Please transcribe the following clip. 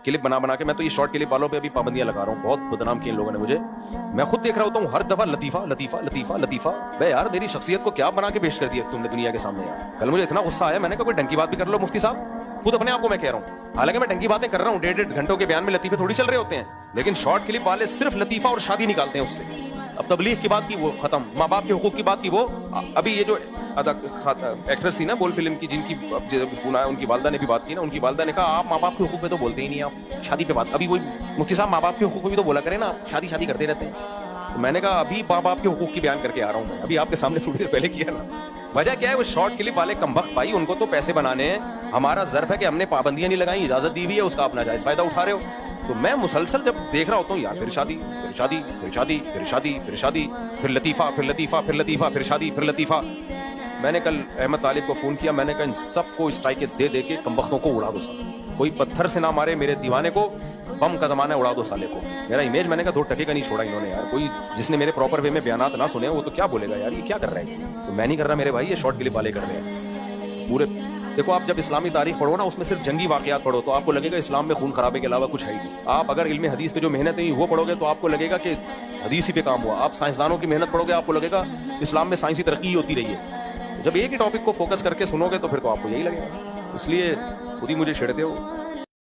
Clip बना बना के, मैं तो ये शॉर्ट क्लिप वालों पे अभी पाबंदियां लगा रहा हूँ, बहुत बदनाम किए इन लोगों ने मुझे। मैं खुद देख रहा होता हूँ हर दफा लतीफा लतीफा लतीफा लतीफा। बे यार मेरी शख्सियत को क्या बना के पेश कर दिया तुमने दुनिया के सामने यार। कल मुझे इतना गुस्सा आया, मैंने कहा कोई ढंग की बात भी कर लो मुफ्ती साहब, खुद अपने आप को मैं कह रहा हूँ, हालांकि मैं ढंग की बातें कर रहा हूँ, 1.5 घंटों के बयान में लतीफे थोड़ी चल रहे होते हैं, लेकिन शॉर्ट क्लिप वाले सिर्फ लतीफा और शादी निकालते हैं उससे। अब तबलीग की बात की वो खत्म, माँ बाप के हुकूक की बात की वो, अभी ये जो एक्ट्रेस थी ना बोल फिल्म की, जिनकी फोन आया, उनकी वालदा ने भी बात की ना, उनकी वालदा ने कहा आप माँ बाप के हुकूक पे तो बोलते ही नहीं, आप शादी पे बात। अभी वही मुफ्ती साहब माँ बाप के हुकूक पे भी तो बोला करें ना, शादी शादी करते रहते हैं। तो मैंने कहा अभी माँ बाप के हुकूक की बयान करके आ रहा हूँ मैं, अभी आपके सामने थोड़ी देर पहले किया ना। वजह क्या है, वो शॉर्ट क्लिप वाले कमबख्त भाई, उनको तो पैसे बनाने हैं, हमारा ज़र्फ है कि हमने पाबंदियां नहीं लगाई, इजाजत दी हुई है, उसका अपना जायज़ फायदा उठा रहे हो। तो मैं मुसलसल जब देख रहा होता हूँ यार, फिर शादी फिर शादी फिर शादी फिर शादी फिर शादी फिर लतीफ़ा फिर लतीफ़ा फिर लतीफ़ा फिर शादी फिर लतीफ़ा। मैंने कल अहमद तालिब को फ़ोन किया, मैंने कहा इन सबको स्ट्राइक दे दे के कमबख्तों को उड़ा दो सब, कोई पत्थर से ना मारे मेरे दीवाने को, बम का ज़माना उड़ा दो साले को। मेरा इमेज मैंने कहा 2 टके का नहीं छोड़ा इन्होंने यार। कोई जिसने मेरे प्रॉपर वे में बयानात ना सुने वो तो क्या बोलेगा यार, ये क्या कर रहे हैं। तो मैं नहीं कर रहा मेरे भाई, ये शॉर्ट क्लिप वाले कर रहे हैं पूरे। देखो आप जब इस्लामी तारीख पढ़ो ना, उसमें सिर्फ जंगी वाक़यात पढ़ो तो आपको लगेगा इस्लाम में खून खराबे के अलावा कुछ है ही नहीं। आप अगर इल्म हदीस पे जो मेहनत है वो पढ़ोगे तो आपको लगेगा कि हदीस ही पे काम हुआ। आप साइंसदानों की मेहनत पढ़ोगे आपको लगेगा इस्लाम में साइंसी तरक्की होती रही है। जब एक ही टॉपिक को फोकस करके सुनोगे तो फिर तो आपको यही लगेगा। इसलिए खुद ही मुझे छेड़ते हो।